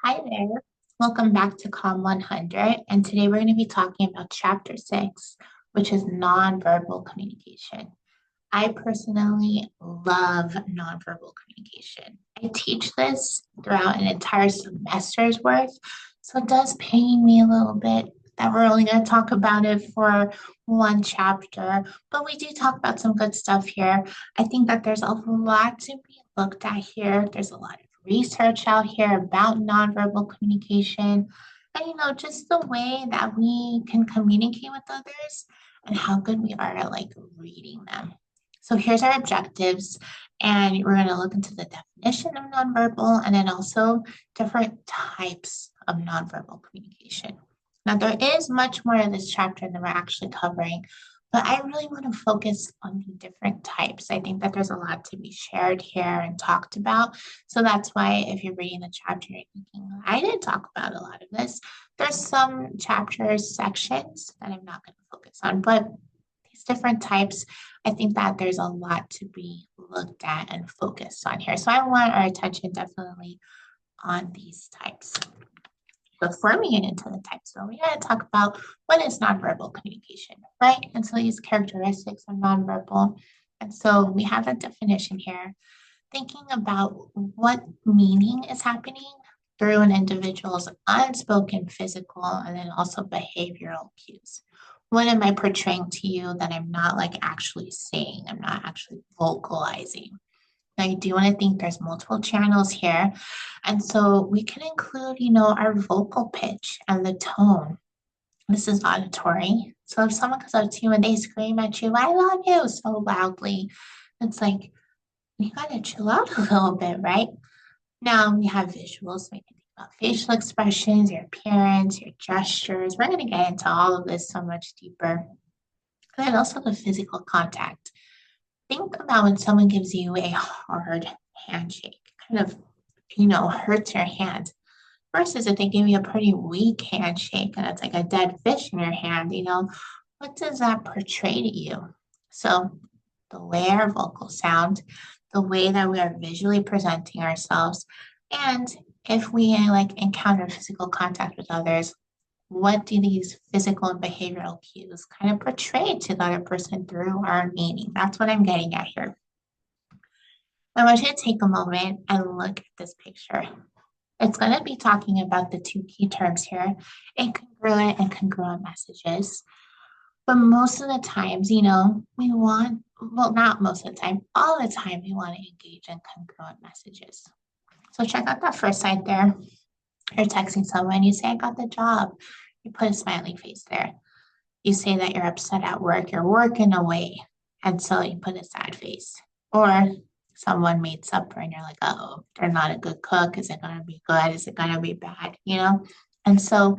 Hi there. Welcome back to COM100. And today we're going to be talking about Chapter 6, which is nonverbal communication. I personally love nonverbal communication. I teach this throughout an entire semester's worth, so it does pain me a little bit that we're only going to talk about it for one chapter, but we do talk about some good stuff here. I think that there's a lot to be looked at here. There's a lot of research out here about nonverbal communication and, just the way that we can communicate with others and how good we are at like reading them. So here's our objectives, and we're going to look into the definition of nonverbal and then also different types of nonverbal communication. Now, there is much more in this chapter than we're actually covering, but I really want to focus on the different types. I think that there's a lot to be shared here and talked about. So that's why if you're reading the chapter, you're thinking, I didn't talk about a lot of this. There's some chapters, sections that I'm not going to focus on, but these different types, I think that there's a lot to be looked at and focused on here. So I want our attention definitely on these types. Before we get into the types, though, we got to talk about what is nonverbal communication, right? And so these characteristics are nonverbal. And so we have a definition here, thinking about what meaning is happening through an individual's unspoken physical and then also behavioral cues. What am I portraying to you that I'm not like actually saying? I'm not actually vocalizing. Now, you do want to think there's multiple channels here. And so we can include, our vocal pitch and the tone. This is auditory. So if someone comes up to you and they scream at you, I love you so loudly, it's like, you got to chill out a little bit, right? Now we have visuals. So we can think about facial expressions, your appearance, your gestures. We're going to get into all of this so much deeper. And then also the physical contact. Think about when someone gives you a hard handshake, kind of, hurts your hand, versus if they give you a pretty weak handshake and it's like a dead fish in your hand, what does that portray to you? So the way our vocal sound, the way that we are visually presenting ourselves, and if we like encounter physical contact with others, what do these physical and behavioral cues kind of portray to the other person through our meaning? That's what I'm getting at here. I want you to take a moment and look at this picture. It's going to be talking about the two key terms here, incongruent and congruent messages. But most of the times, we want, well, not most of the time, all the time, we want to engage in congruent messages. So check out that first side there. You're texting someone, you say, I got the job. You put a smiley face there. You say that you're upset at work, you're working away. And so you put a sad face. Or someone made supper and you're like, oh, they're not a good cook. Is it going to be good? Is it going to be bad? And so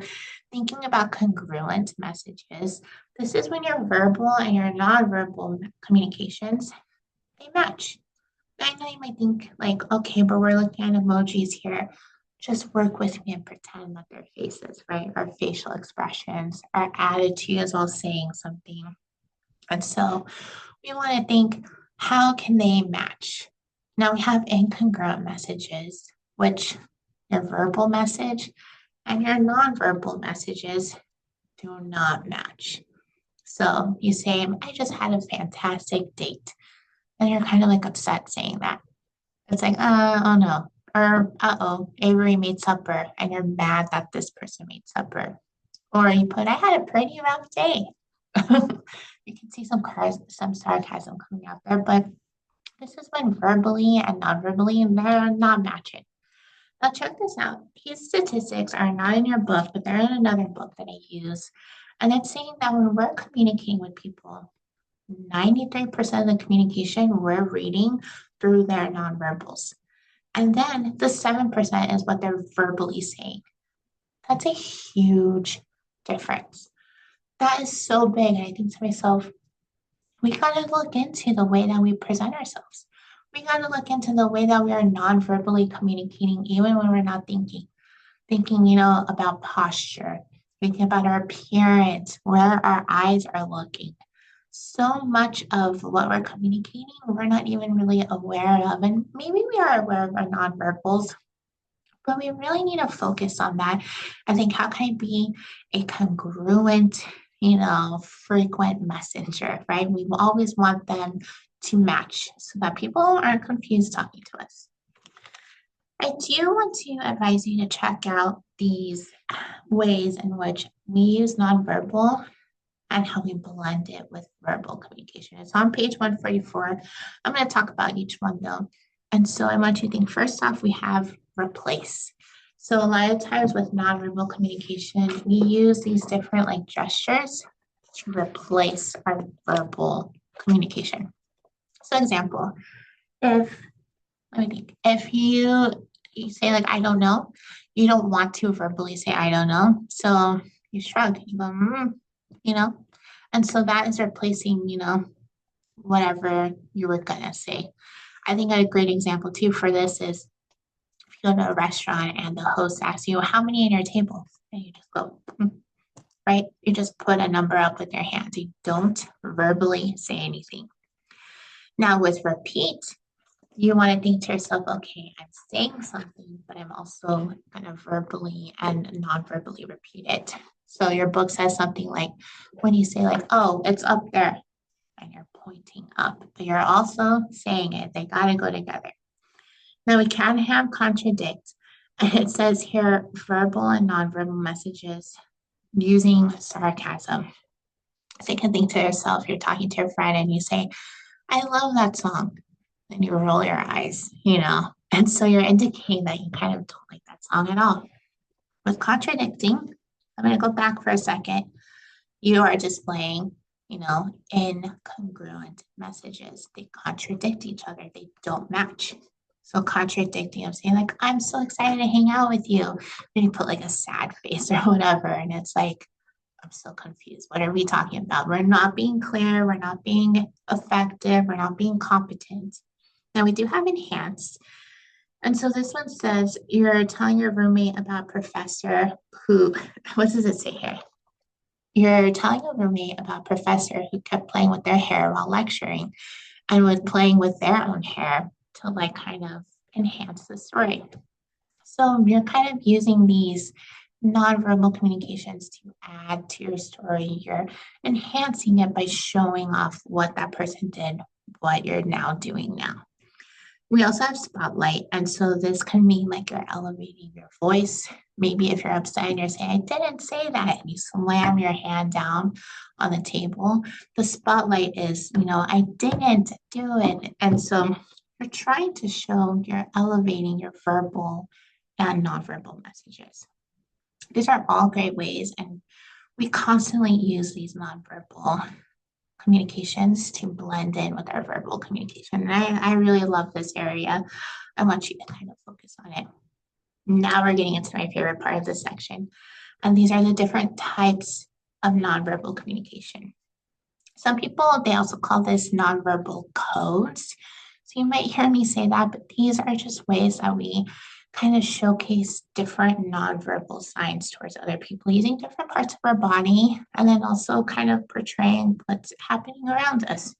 thinking about congruent messages, this is when your verbal and your nonverbal communications, they match. I know you might think like, okay, but we're looking at emojis here. Just work with me and pretend that they're faces, right? Our facial expressions, our attitudes while saying something. And so we want to think, how can they match? Now we have incongruent messages, which your verbal message and your nonverbal messages do not match. So you say, I just had a fantastic date. And you're kind of like upset saying that. It's like, oh no. Or, uh-oh, Avery made supper and you're mad that this person made supper. Or you put, I had a pretty rough day. You can see some sarcasm coming out there, but this is when verbally and non-verbally they're not matching. Now check this out. These statistics are not in your book, but they're in another book that I use. And it's saying that when we're communicating with people, 93% of the communication we're reading through their nonverbals. And then the 7% is what they're verbally saying. That's a huge difference. That is so big. And I think to myself, we got to look into the way that we present ourselves. We got to look into the way that we are non-verbally communicating, even when we're not thinking. Thinking, about posture, thinking about our appearance, where our eyes are looking. So much of what we're communicating, we're not even really aware of. And maybe we are aware of our nonverbals, But we really need to focus on that. I think how can I be a congruent, frequent messenger, right? We always want them to match so that people aren't confused talking to us. I do want to advise you to check out these ways in which we use nonverbal and how we blend it with verbal communication. It's on page 144. I'm going to talk about each one though. And so I want you to think first off, we have replace. So a lot of times with nonverbal communication, we use these different like gestures to replace our verbal communication. So example, if let me think, if you say like I don't know, you don't want to verbally say I don't know. So you shrug, you go, you know, and so that is replacing, whatever you were gonna say. I think a great example too for this is if you go to a restaurant and the host asks you, how many in your table? And you just go, right? You just put a number up with your hands. You don't verbally say anything. Now with repeat, you want to think to yourself, okay, I'm saying something, but I'm also going to verbally and non-verbally repeat it. So your book says something like, when you say like, oh, it's up there, and you're pointing up, but you're also saying it. They got to go together. Now we can have contradict. And it says here, verbal and nonverbal messages using sarcasm. So you can think to yourself, you're talking to your friend and you say, I love that song. Then you roll your eyes, And so you're indicating that you kind of don't like that song at all. With contradicting, I'm going to go back for a second. You are displaying, incongruent messages. They contradict each other, they don't match. So contradicting, I'm saying like, I'm so excited to hang out with you. Then you put like a sad face or whatever. And it's like, I'm so confused. What are we talking about? We're not being clear. We're not being effective. We're not being competent. Now we do have enhanced. And so this one says you're telling your roommate about professor who, what does it say here? You're telling a roommate about professor who kept playing with their hair while lecturing and was playing with their own hair to like kind of enhance the story. So you're kind of using these nonverbal communications to add to your story. You're enhancing it by showing off what that person did, what you're now doing now. We also have spotlight. And so this can mean like you're elevating your voice. Maybe if you're upset and you're saying, I didn't say that, and you slam your hand down on the table, the spotlight is, I didn't do it. And so you're trying to show you're elevating your verbal and nonverbal messages. These are all great ways, and we constantly use these nonverbal communications to blend in with our verbal communication. And I really love this area. I want you to kind of focus on it. Now we're getting into my favorite part of this section. And these are the different types of nonverbal communication. Some people, they also call this nonverbal codes. So you might hear me say that, but these are just ways that we kind of showcase different nonverbal signs towards other people using different parts of our body and then also kind of portraying what's happening around us.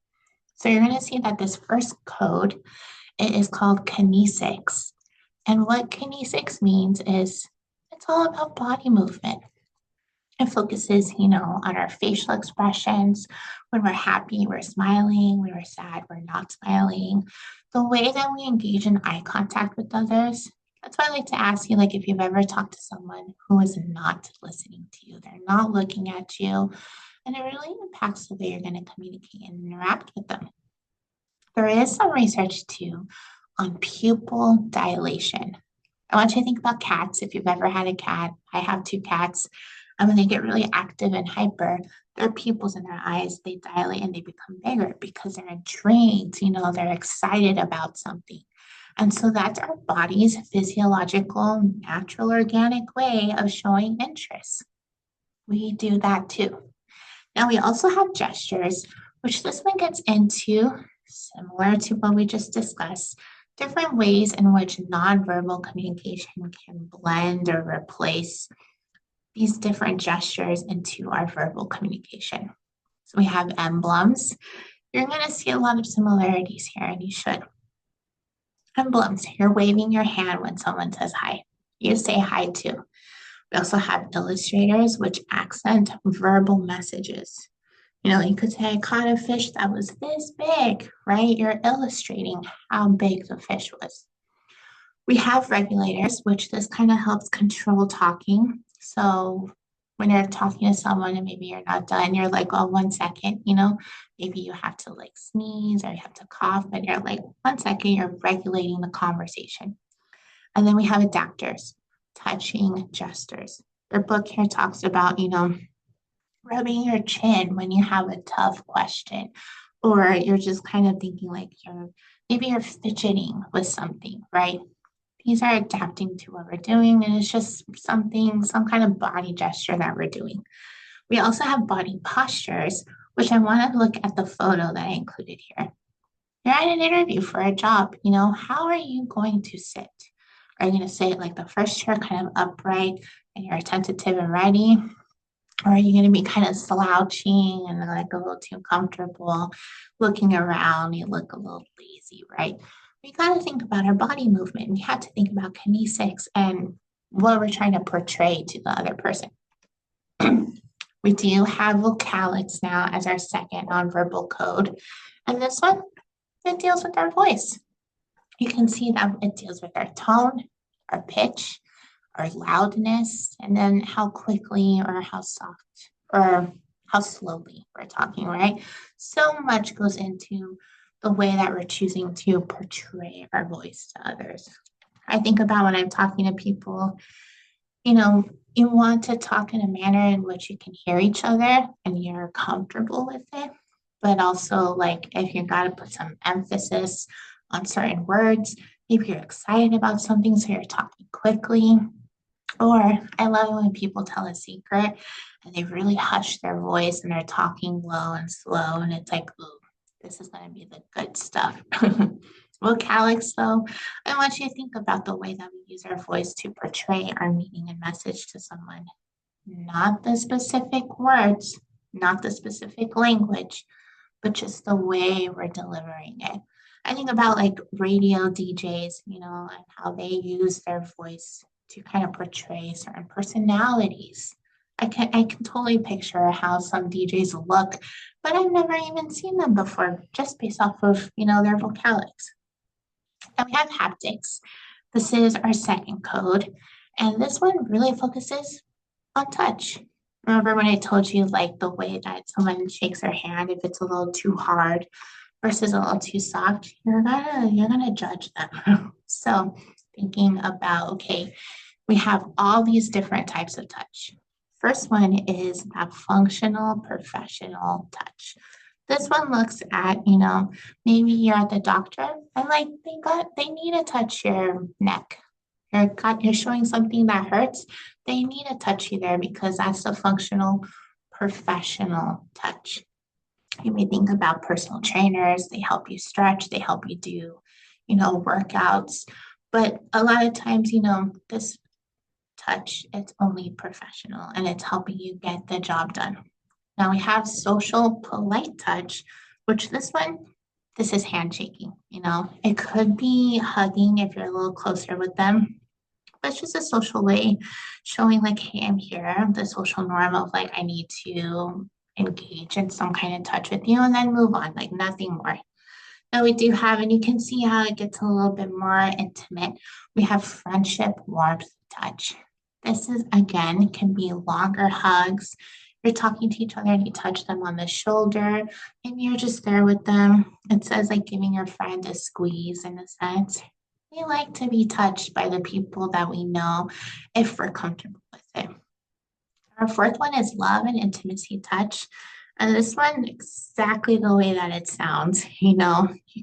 So you're going to see that this first code, it is called kinesics. And what kinesics means is it's all about body movement. It focuses, on our facial expressions. When we're happy, we're smiling. When we're sad, we're not smiling. The way that we engage in eye contact with others. That's why I like to ask you, like, if you've ever talked to someone who is not listening to you, they're not looking at you, and it really impacts the way you're going to communicate and interact with them. There is some research too on pupil dilation. I want you to think about cats. If you've ever had a cat, I have two cats. And when they get really active and hyper, their pupils in their eyes, they dilate and they become bigger because they're intrigued, they're excited about something. And so that's our body's physiological, natural, organic way of showing interest. We do that too. Now we also have gestures, which this one gets into, similar to what we just discussed, different ways in which nonverbal communication can blend or replace these different gestures into our verbal communication. So we have emblems. You're going to see a lot of similarities here, and you should. Emblems, you're waving your hand when someone says hi. you say hi to. We also have illustrators, which accent verbal messages. You could say, I caught a fish that was this big, right? You're illustrating how big the fish was. We have regulators, which this kind of helps control talking. So when you're talking to someone and maybe you're not done, you're like, oh, 1 second, maybe you have to like sneeze or you have to cough, and you're like, 1 second, you're regulating the conversation. And then we have adapters, touching gestures. Their book here talks about, rubbing your chin when you have a tough question, or you're just kind of thinking like maybe you're fidgeting with something, right? These are adapting to what we're doing, and it's just something, some kind of body gesture that we're doing. We also have body postures, which I want to look at the photo that I included here. You're at an interview for a job, how are you going to sit? Are you going to sit like the first chair, kind of upright, and you're attentive and ready? Or are you going to be kind of slouching and like a little too comfortable, looking around? You look a little lazy, right? We got to think about our body movement. We have to think about kinesics and what we're trying to portray to the other person. We do have vocalics now as our second nonverbal code. And this one, it deals with our voice. You can see that it deals with our tone, our pitch, our loudness, and then how quickly or how soft or how slowly we're talking, right? So much goes into the way that we're choosing to portray our voice to others. I think about when I'm talking to people, you want to talk in a manner in which you can hear each other and you're comfortable with it. But also, like, if you got to put some emphasis on certain words, maybe you're excited about something, so you're talking quickly. Or I love it when people tell a secret and they really hush their voice and they're talking low and slow. And it's like, ooh, this is going to be the good stuff. Vocalics, though, I want you to think about the way that we use our voice to portray our meaning and message to someone. Not the specific words, not the specific language, but just the way we're delivering it. I think about like radio DJs, and how they use their voice to kind of portray certain personalities. I can totally picture how some DJs look, but I've never even seen them before, just based off of, their vocalics. And we have haptics. This is our second code. And this one really focuses on touch. Remember when I told you like the way that someone shakes their hand, if it's a little too hard versus a little too soft, you're gonna judge them. So thinking about, okay, we have all these different types of touch. First one is that functional professional touch. This one looks at, maybe you're at the doctor and like they need to touch your neck. You're showing something that hurts. They need to touch you there because that's the functional professional touch. You may think about personal trainers. They help you stretch. They help you do, workouts. But a lot of times, this touch, it's only professional and it's helping you get the job done. Now we have social polite touch, which this is handshaking. It could be hugging if you're a little closer with them. But it's just a social way showing like, hey, I'm here, the social norm of like, I need to engage in some kind of touch with you and then move on, like nothing more. Now we do have, and you can see how it gets a little bit more intimate. We have friendship, warmth, touch. This is, again, can be longer hugs. You're talking to each other and you touch them on the shoulder and you're just there with them. It says like giving your friend a squeeze in a sense. We like to be touched by the people that we know if we're comfortable with it. Our fourth one is love and intimacy touch. And this one, exactly the way that it sounds. You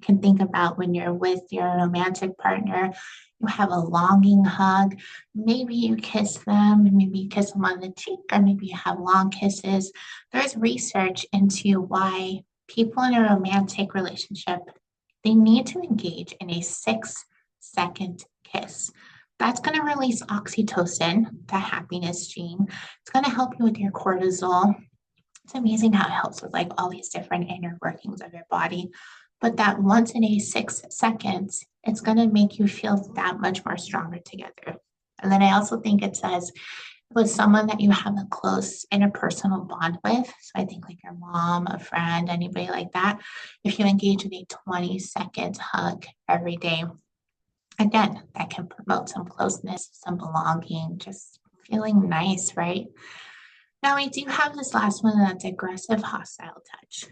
can think about when you're with your romantic partner, you have a longing hug. Maybe you kiss them, maybe you kiss them on the cheek, or maybe you have long kisses. There's research into why people in a romantic relationship, they need to engage in a 6-second kiss. That's going to release oxytocin, the happiness gene. It's going to help you with your cortisol. It's amazing how it helps with like all these different inner workings of your body. But that once in a 6 seconds, it's going to make you feel that much more stronger together. And then I also think it says with someone that you have a close interpersonal bond with. So I think like your mom, a friend, anybody like that. If you engage in a 20-second hug every day, again, that can promote some closeness, some belonging, just feeling nice, right? Now we do have this last one that's aggressive, hostile touch.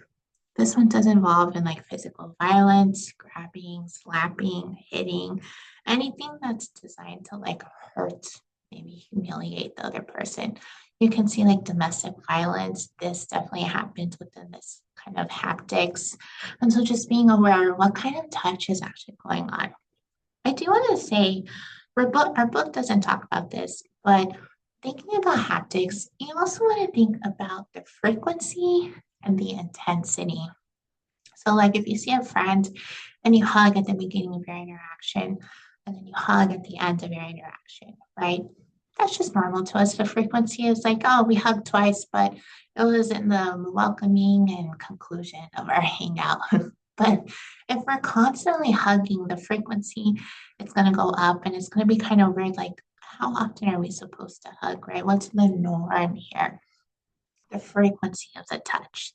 This one does involve in like physical violence, grabbing, slapping, hitting, anything that's designed to like hurt, maybe humiliate the other person. You can see like domestic violence. This definitely happens within this kind of haptics. And so just being aware of what kind of touch is actually going on. I do want to say our book doesn't talk about this, but thinking about haptics, you also want to think about the frequency and the intensity. So, like if you see a friend and you hug at the beginning of your interaction, and then you hug at the end of your interaction, right? That's just normal to us. The frequency is like, oh, we hugged twice, but it was in the welcoming and conclusion of our hangout. But if we're constantly hugging, the frequency, it's going to go up and it's going to be kind of weird. Like, how often are we supposed to hug, right? What's the norm here? The frequency of the touch.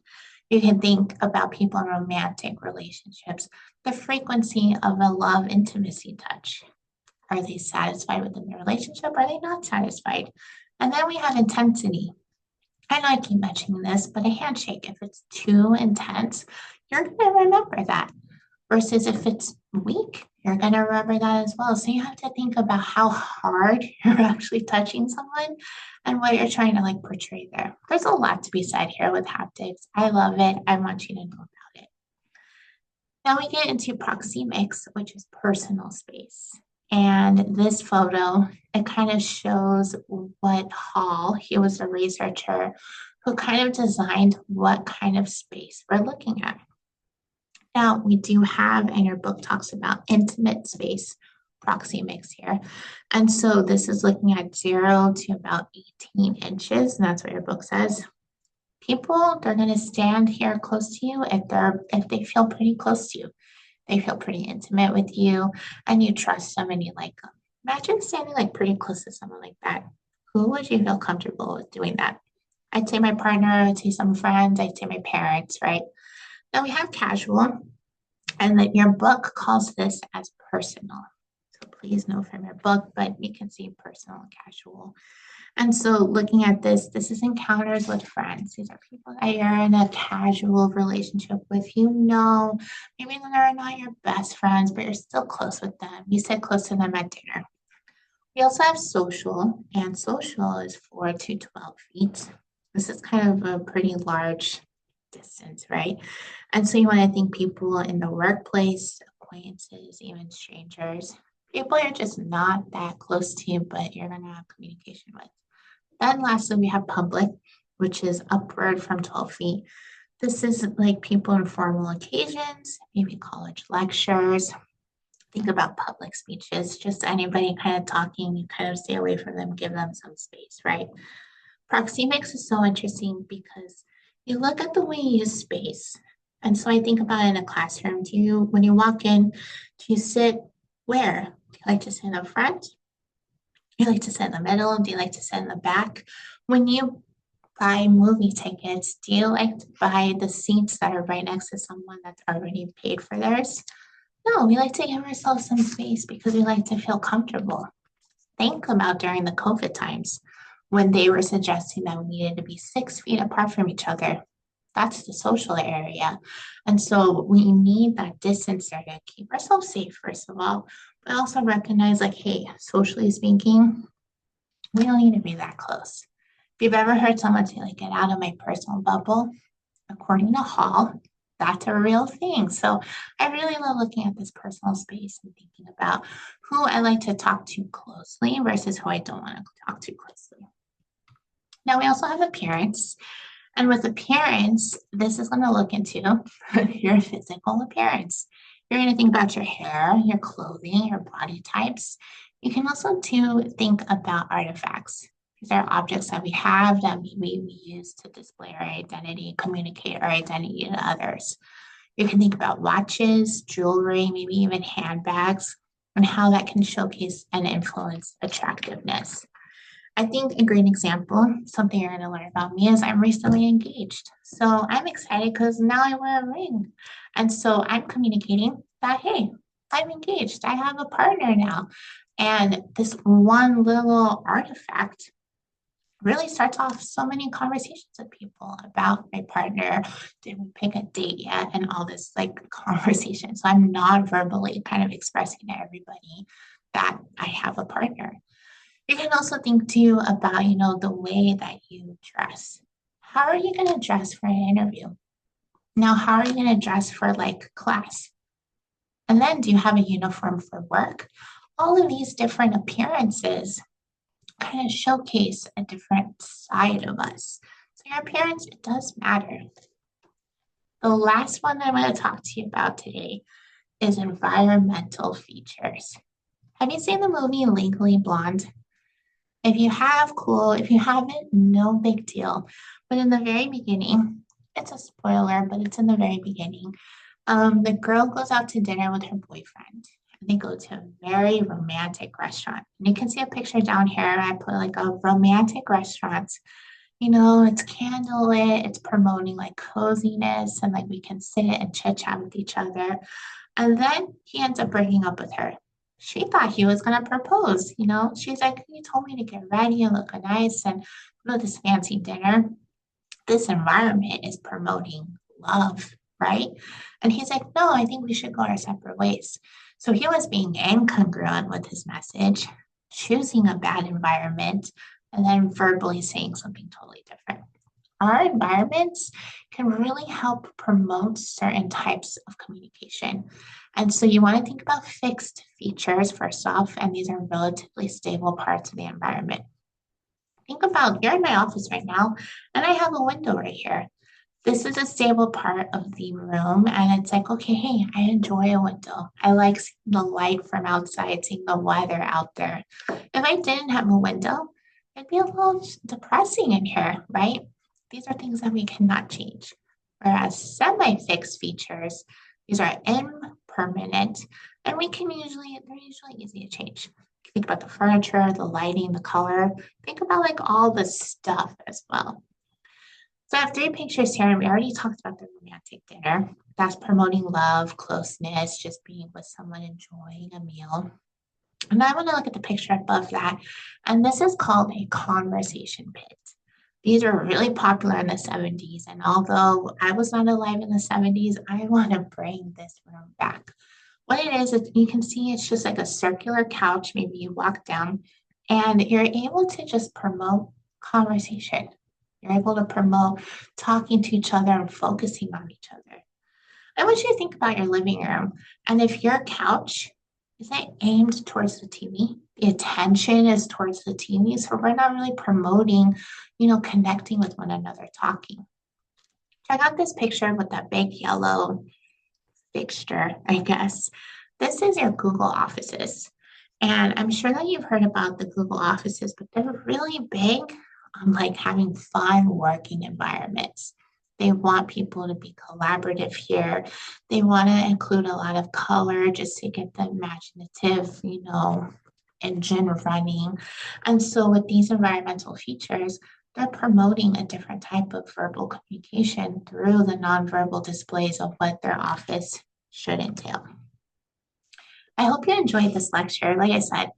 You can think about people in romantic relationships, the frequency of a love intimacy touch. Are they satisfied within the relationship? Are they not satisfied? And then we have intensity. I know I keep mentioning this, but a handshake, if it's too intense, you're going to remember that. Versus if it's weak, you're going to remember that as well. So you have to think about how hard you're actually touching someone and what you're trying to like portray there. There's a lot to be said here with haptics. I love it. I want you to know about it. Now we get into proxemics, which is personal space. And this photo, it kind of shows what Hall, he was a researcher who kind of designed what kind of space we're looking at. Now, we do have, and your book talks about intimate space proxemics here. And so this is looking at 0 to about 18 inches, and that's what your book says. People, they're going to stand here close to you if they feel pretty close to you. They feel pretty intimate with you and you trust them and you like them. Imagine standing like pretty close to someone like that. Who would you feel comfortable with doing that? I'd say my partner, I'd say some friends, I'd say my parents, right? Now we have casual, and that your book calls this as personal. So please know from your book, but you can see personal and casual. And so looking at this, this is encounters with friends. These are people that you're in a casual relationship with. You know, maybe they're not your best friends, but you're still close with them. You sit close to them at dinner. We also have social, and social is 4 to 12 feet. This is kind of a pretty large distance, right? And so you want to think people in the workplace, acquaintances, even strangers, people you're just not that close to, but you're going to have communication with. Then lastly, we have public, which is upward from 12 feet. This is like people in formal occasions, maybe college lectures. Think about public speeches, just anybody kind of talking, you kind of stay away from them, give them some space, right? Proxemics is so interesting because you look at the way you use space. And so I think about it in a classroom. When you walk in, do you sit where? Do you like to sit in the front? Do you like to sit in the middle? Do you like to sit in the back? When you buy movie tickets, do you like to buy the seats that are right next to someone that's already paid for theirs? No, we like to give ourselves some space because we like to feel comfortable. Think about during the COVID times when they were suggesting that we needed to be 6 feet apart from each other. That's the social area. And so we need that distance there to keep ourselves safe, first of all, but also recognize like, hey, socially speaking, we don't need to be that close. If you've ever heard someone say, like, get out of my personal bubble, according to Hall, that's a real thing. So I really love looking at this personal space and thinking about who I like to talk to closely versus who I don't want to talk to closely. Now we also have appearance. And with appearance, this is going to look into your physical appearance. You're going to think about your hair, your clothing, your body types. You can also think about artifacts. These are objects that we have that maybe we use to display our identity, communicate our identity to others. You can think about watches, jewelry, maybe even handbags. and how that can showcase and influence attractiveness. I think a great example, something you're going to learn about me, is I'm recently engaged. So I'm excited because now I wear a ring. And so I'm communicating that, hey, I'm engaged. I have a partner now. And this one little artifact really starts off so many conversations with people about my partner. Did we pick a date yet? And all this like conversation. So I'm non-verbally kind of expressing to everybody that I have a partner. You can also think too about, the way that you dress. How are you going to dress for an interview? Now, how are you going to dress for like class? And then do you have a uniform for work? All of these different appearances kind of showcase a different side of us. So your appearance, it does matter. The last one that I'm going to talk to you about today is environmental features. Have you seen the movie Legally Blonde? If you have, cool. If you haven't, no big deal. But in the very beginning, it's a spoiler, but it's in the very beginning. The girl goes out to dinner with her boyfriend. And they go to a very romantic restaurant. And you can see a picture down here. I put like a romantic restaurant. It's candlelit, it's promoting like coziness, and like we can sit and chit chat with each other. And then he ends up breaking up with her. She thought he was going to propose. She's like, you told me to get ready and look nice and go to this fancy dinner. This environment is promoting love, right? And he's like, no, I think we should go our separate ways. So he was being incongruent with his message, choosing a bad environment, and then verbally saying something totally different. Our environments can really help promote certain types of communication. And so you want to think about fixed features first off, and these are relatively stable parts of the environment. Think about you're in my office right now, and I have a window right here. This is a stable part of the room, and it's like, okay, hey, I enjoy a window. I like seeing the light from outside, seeing the weather out there. If I didn't have a window, it'd be a little depressing in here, right? These are things that we cannot change. Whereas semi-fixed features, these are impermanent, and they're usually easy to change. Think about the furniture, the lighting, the color. Think about like all the stuff as well. So I have three pictures here, and we already talked about the romantic dinner. That's promoting love, closeness, just being with someone, enjoying a meal. And I want to look at the picture above that. And this is called a conversation pit. These were really popular in the 70s. And although I was not alive in the 70s, I want to bring this room back. What it is, you can see it's just like a circular couch. Maybe you walk down and you're able to just promote conversation. You're able to promote talking to each other and focusing on each other. I want you to think about your living room. And if your couch is it aimed towards the TV, the attention is towards the TV. So we're not really promoting, connecting with one another, talking. Check out this picture with that big yellow fixture, I guess. This is your Google offices. And I'm sure that you've heard about the Google offices, but they're really big on like having fun working environments. They want people to be collaborative here. They want to include a lot of color just to get the imaginative, engine running. And so with these environmental features, they're promoting a different type of verbal communication through the nonverbal displays of what their office should entail. I hope you enjoyed this lecture. Like I said,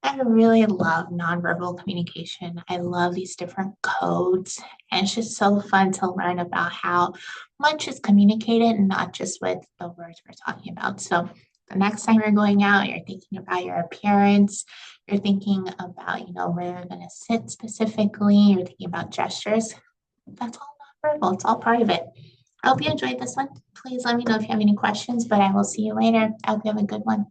I really love nonverbal communication. I love these different codes. And it's just so fun to learn about how much is communicated and not just with the words we're talking about. So the next time you're going out, you're thinking about your appearance. You're thinking about, where you're going to sit specifically. You're thinking about gestures. That's all nonverbal. It's all part of it. I hope you enjoyed this one. Please let me know if you have any questions, but I will see you later. I hope you have a good one.